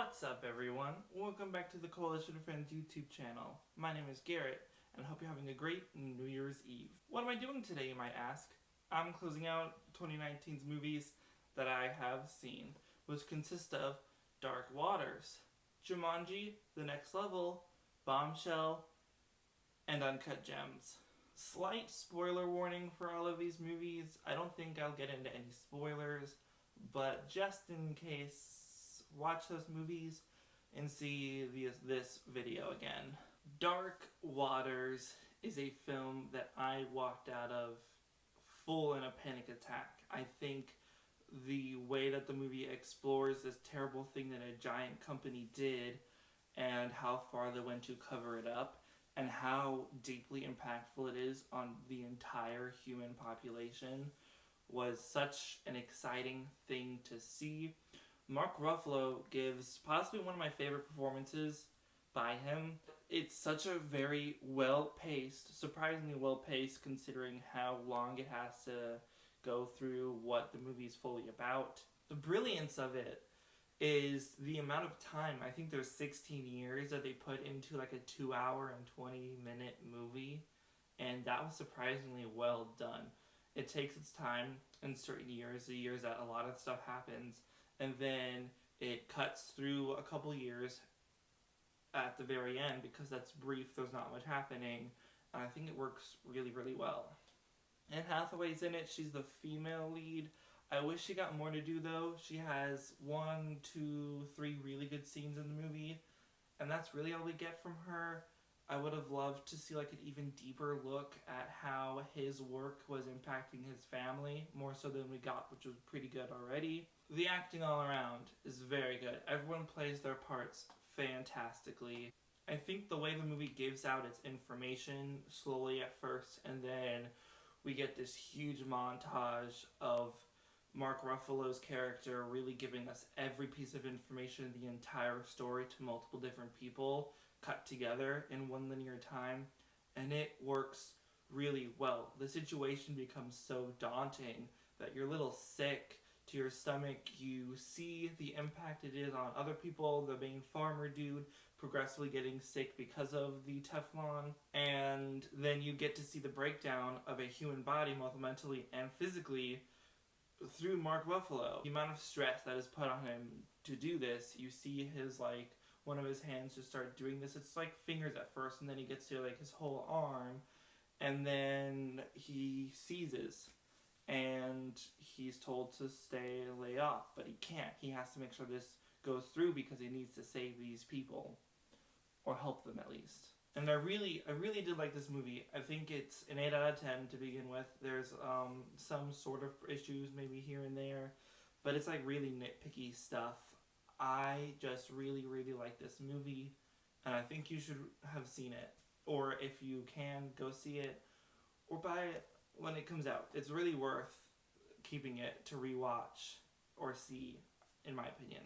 What's up, everyone? Welcome back to the Coalition of Friends YouTube channel. My name is Garrett, and I hope you're having a great New Year's Eve. What am I doing today, you might ask? I'm closing out 2019's movies that I have seen, which consist of Dark Waters, Jumanji, The Next Level, Bombshell, and Uncut Gems. Slight spoiler warning for all of these movies. I don't think I'll get into any spoilers, but just in case, watch those movies and see this video again. Dark Waters is a film that I walked out of full in a panic attack. I think the way that the movie explores this terrible thing that a giant company did and how far they went to cover it up and how deeply impactful it is on the entire human population was such an exciting thing to see. Mark Ruffalo gives possibly one of my favorite performances by him. It's such a very well-paced, surprisingly well-paced considering how long it has to go through what the movie is fully about. The brilliance of it is the amount of time. I think there's 16 years that they put into like a 2-hour and 20-minute movie, and that was surprisingly well done. It takes its time in certain years, the years that a lot of stuff happens, and then it cuts through a couple years at the very end because that's brief, there's not much happening, and I think it works really, really well. Anne Hathaway's in it, she's the female lead. I wish she got more to do though. She has 1, 2, 3 really good scenes in the movie, and that's really all we get from her. I would have loved to see like an even deeper look at how his work was impacting his family, more so than we got, which was pretty good already. The acting all around is very good. Everyone plays their parts fantastically. I think the way the movie gives out its information slowly at first, and then we get this huge montage of Mark Ruffalo's character really giving us every piece of information, the entire story to multiple different people, cut together in one linear time, and it works really well. The situation becomes so daunting that you're a little sick to your stomach. You see the impact it is on other people, the main farmer dude progressively getting sick because of the Teflon, and then you get to see the breakdown of a human body, both mentally and physically, through Mark Ruffalo. The amount of stress that is put on him to do this, you see his one of his hands just start doing this. It's like fingers at first, and then he gets to like his whole arm, and then he seizes, and he's told to lay off, but he can't. He has to make sure this goes through because he needs to save these people, or help them at least. And I really did like this movie. I think it's an 8 out of 10 to begin with. There's some sort of issues maybe here and there, but it's like really nitpicky stuff. I just really like this movie, and I think you should have seen it, or if you can, go see it, or buy it when it comes out. It's really worth keeping it to rewatch or see, in my opinion.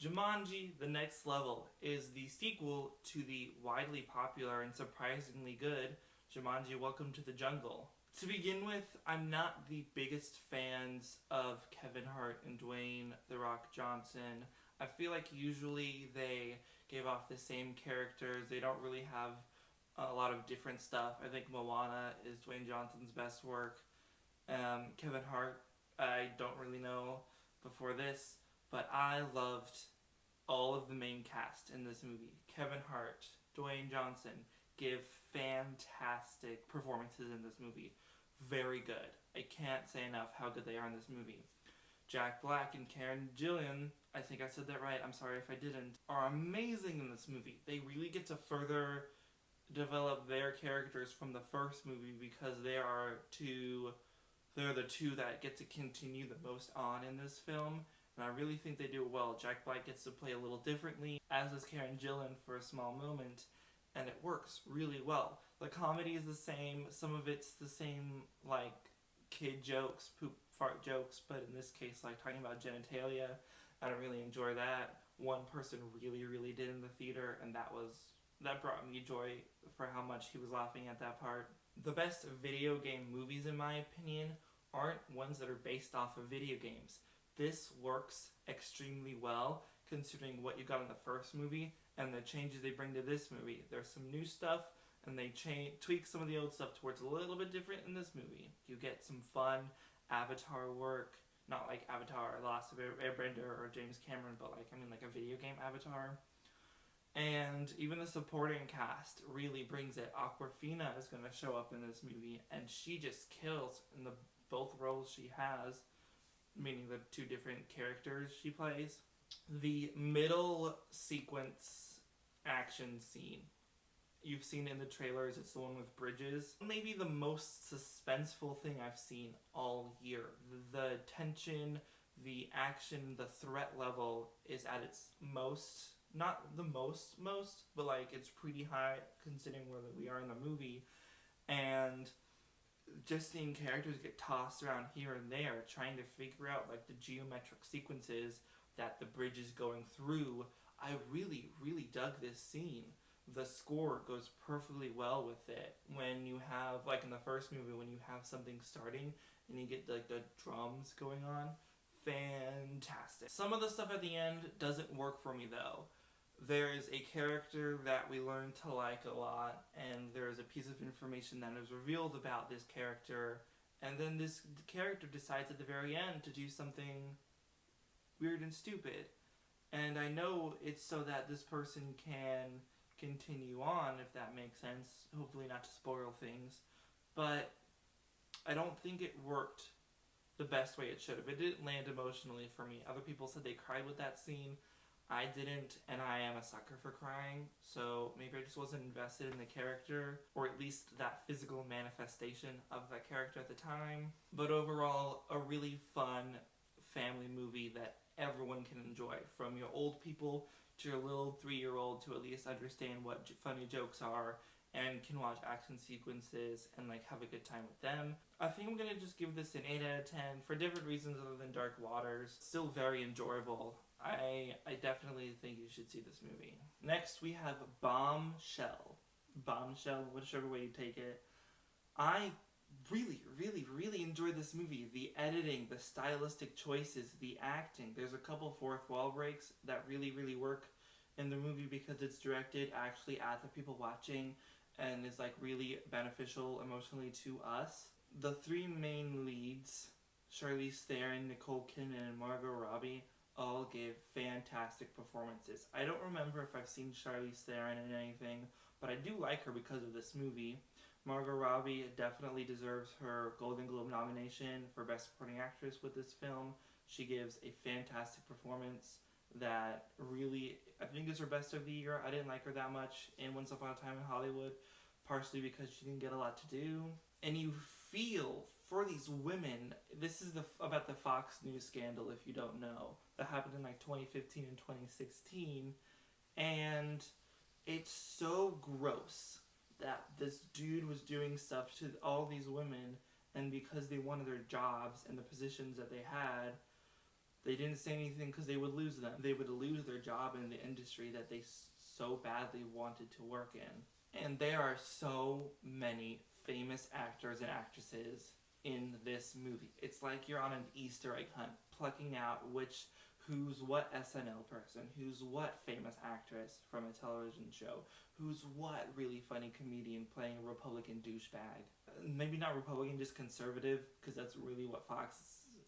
Jumanji, The Next Level is the sequel to the widely popular and surprisingly good Jumanji, Welcome to the Jungle. To begin with, I'm not the biggest fans of Kevin Hart and Dwayne "The Rock" Johnson. I feel like usually they give off the same characters. They don't really have a lot of different stuff. I think Moana is Dwayne Johnson's best work. Kevin Hart, I don't really know before this, but I loved all of the main cast in this movie. Kevin Hart, Dwayne Johnson give fantastic performances in this movie. Very good. I can't say enough how good they are in this movie. Jack Black and Karen Gillan, I think I said that right, I'm sorry if I didn't, are amazing in this movie. They really get to further develop their characters from the first movie because they're the two that get to continue the most on in this film, and I really think they do it well. Jack Black gets to play a little differently, as does Karen Gillan for a small moment, and it works really well. The comedy is the same, some of it's the same, like, kid jokes, poop fart jokes, but in this case, like, talking about genitalia, I don't really enjoy that. One person really did in the theater, and that brought me joy for how much he was laughing at that part. The best video game movies, in my opinion, aren't ones that are based off of video games. This works extremely well considering what you got in the first movie and the changes they bring to this movie. There's some new stuff, and they tweak some of the old stuff towards a little bit different in this movie. You get some fun Avatar work, not like Avatar, Last of Airbender or James Cameron, but like a video game Avatar. And even the supporting cast really brings it. Awkwafina is going to show up in this movie, and she just kills in the both roles she has, meaning the two different characters she plays. The middle sequence action scene, you've seen in the trailers, it's the one with bridges. Maybe the most suspenseful thing I've seen all year. The tension, the action, the threat level is at its most, not the most, but like it's pretty high considering where we are in the movie. And just seeing characters get tossed around here and there, trying to figure out like the geometric sequences that the bridge is going through. I really, really dug this scene. The score goes perfectly well with it. When you have, like in the first movie, when you have something starting and you get like the drums going on, fantastic. Some of the stuff at the end doesn't work for me though. There's a character that we learn to like a lot, and there's a piece of information that is revealed about this character, and then this character decides at the very end to do something weird and stupid. And I know it's so that this person can continue on, if that makes sense, hopefully not to spoil things, but I don't think it worked the best way it should have. It didn't land emotionally for me. Other people said they cried with that scene. I didn't, and I am a sucker for crying, so maybe I just wasn't invested in the character, or at least that physical manifestation of that character at the time. But overall, a really fun family movie that everyone can enjoy, from your old people to your little 3-year-old, to at least understand what funny jokes are and can watch action sequences and like have a good time with them. I think I'm gonna just give this an 8 out of 10 for different reasons other than Dark Waters. Still very enjoyable. I definitely think you should see this movie. Next we have Bombshell. Bombshell, whichever way you take it. I really, really, really enjoyed this movie. The editing, the stylistic choices, the acting. There's a couple fourth wall breaks that really, really work in the movie because it's directed actually at the people watching and is like really beneficial emotionally to us. The three main leads, Charlize Theron, Nicole Kidman, and Margot Robbie, all gave fantastic performances. I don't remember if I've seen Charlize Theron in anything, but I do like her because of this movie. Margot Robbie definitely deserves her Golden Globe nomination for Best Supporting Actress with this film. She gives a fantastic performance that really, I think, is her best of the year. I didn't like her that much in Once Upon a Time in Hollywood, partially because she didn't get a lot to do. And you feel for these women, this is about the Fox News scandal, if you don't know, that happened in like 2015 and 2016, and it's so gross that this dude was doing stuff to all these women, and because they wanted their jobs and the positions that they had, they didn't say anything because they would lose them. They would lose their job in the industry that they so badly wanted to work in. And there are so many famous actors and actresses in this movie. It's like you're on an Easter egg hunt, plucking out who's what SNL person, who's what famous actress from a television show, who's what really funny comedian playing a Republican douchebag. Maybe not Republican, just conservative, because that's really what Fox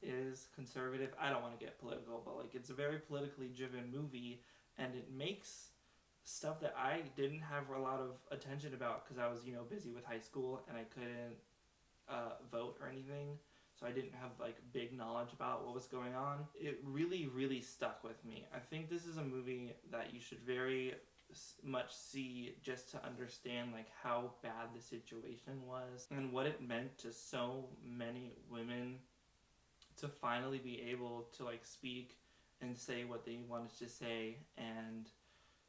is, conservative. I don't want to get political, but like it's a very politically driven movie, and it makes stuff that I didn't have a lot of attention about because I was, busy with high school and I couldn't vote or anything. So I didn't have like big knowledge about what was going on. It really, really stuck with me. I think this is a movie that you should very much see just to understand like how bad the situation was and what it meant to so many women to finally be able to like speak and say what they wanted to say and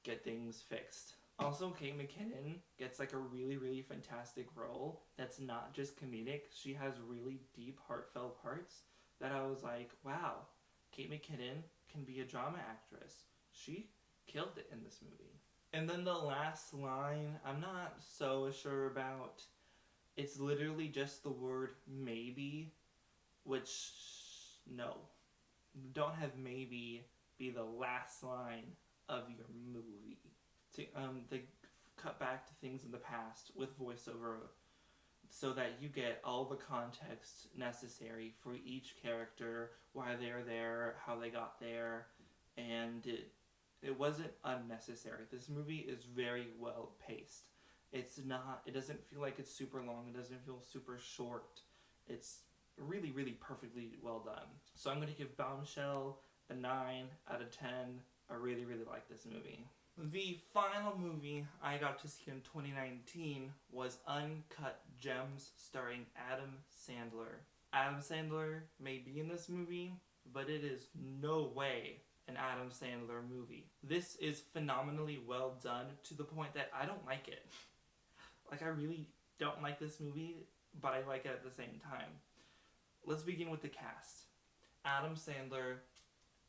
get things fixed. Also, Kate McKinnon gets like a really, really fantastic role that's not just comedic. She has really deep, heartfelt parts that I was like, wow, Kate McKinnon can be a drama actress. She killed it in this movie. And then the last line, I'm not so sure about. It's literally just the word maybe, which, no. Don't have maybe be the last line of your movie. They cut back to things in the past with voiceover so that you get all the context necessary for each character, why they're there, how they got there, and it wasn't unnecessary. This movie is very well paced. It doesn't feel like it's super long, it doesn't feel super short. It's really, really perfectly well done. So I'm going to give Bombshell a 9 out of 10. I really, really like this movie. The final movie I got to see in 2019 was Uncut Gems, starring Adam Sandler. Adam Sandler may be in this movie, but it is no way an Adam Sandler movie. This is phenomenally well done to the point that I don't like it. Like, I really don't like this movie, but I like it at the same time. Let's begin with the cast. Adam Sandler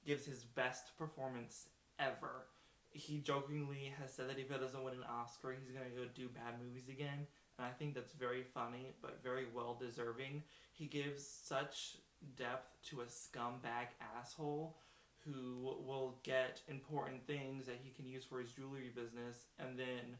gives his best performance ever. He jokingly has said that if he doesn't win an Oscar, he's going to go do bad movies again. And I think that's very funny, but very well deserving. He gives such depth to a scumbag asshole who will get important things that he can use for his jewelry business and then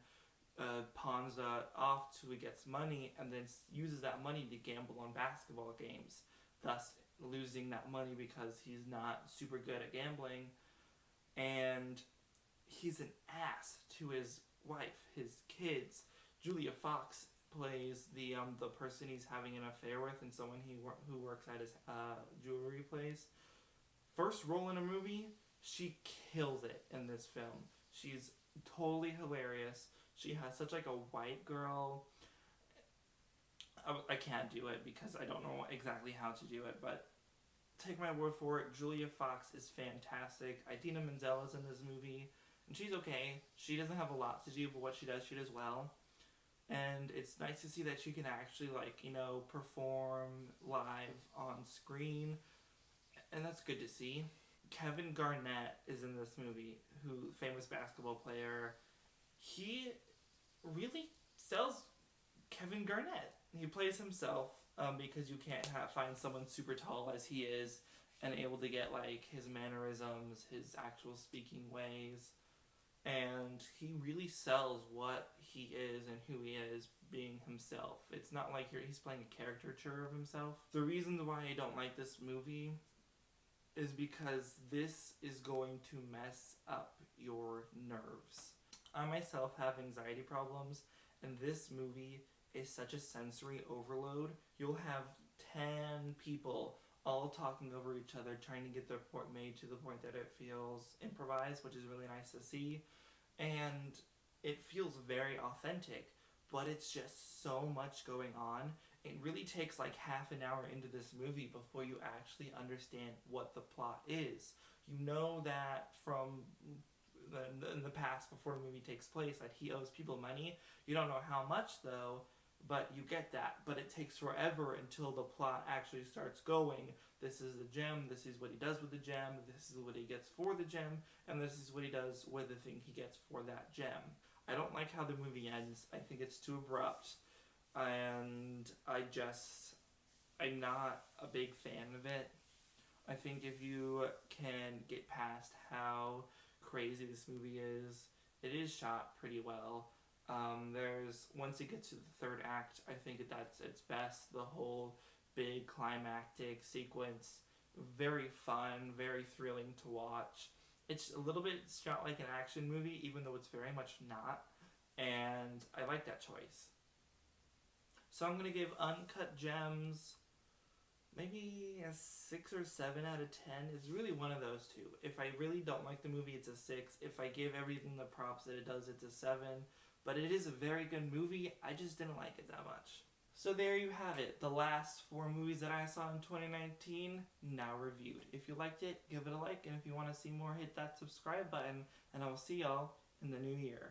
pawns that off till he gets money and then uses that money to gamble on basketball games, thus losing that money because he's not super good at gambling. And he's an ass to his wife, his kids. Julia Fox plays the person he's having an affair with and someone who works at his jewelry place. First role in a movie, she kills it in this film. She's totally hilarious. She has such like a white girl. I can't do it because I don't know exactly how to do it, but take my word for it, Julia Fox is fantastic. Idina Menzel is in this movie, and she's okay. She doesn't have a lot to do, but what she does well. And it's nice to see that she can actually, like, you know, perform live on screen, and that's good to see. Kevin Garnett is in this movie, famous basketball player. He really sells Kevin Garnett. He plays himself because you can't find someone super tall as he is and able to get like his mannerisms, his actual speaking ways, and he really sells what he is and who he is being himself. It's not like he's playing a caricature of himself. The reason why I don't like this movie is because this is going to mess up your nerves. I myself have anxiety problems, and this movie is such a sensory overload. You'll have 10 people all talking over each other, trying to get their point made to the point that it feels improvised, which is really nice to see. And it feels very authentic, but it's just so much going on. It really takes like half an hour into this movie before you actually understand what the plot is. You know that from in the past, before the movie takes place, that he owes people money. You don't know how much though, but you get that. But it takes forever until the plot actually starts going. This is the gem, this is what he does with the gem, this is what he gets for the gem, and this is what he does with the thing he gets for that gem. I don't like how the movie ends. I think it's too abrupt, and I'm not a big fan of it. I think if you can get past how crazy this movie is, it is shot pretty well. Once it gets to the third act, I think that's its best. The whole big climactic sequence, very fun, very thrilling to watch. It's a little bit shot like an action movie, even though it's very much not, and I like that choice. So I'm going to give Uncut Gems maybe a 6 or 7 out of 10. It's really one of those two. If I really don't like the movie, it's a 6. If I give everything the props that it does, it's a 7. But it is a very good movie. I just didn't like it that much. So there you have it. The last 4 movies that I saw in 2019, now reviewed. If you liked it, give it a like. And if you want to see more, hit that subscribe button. And I will see y'all in the new year.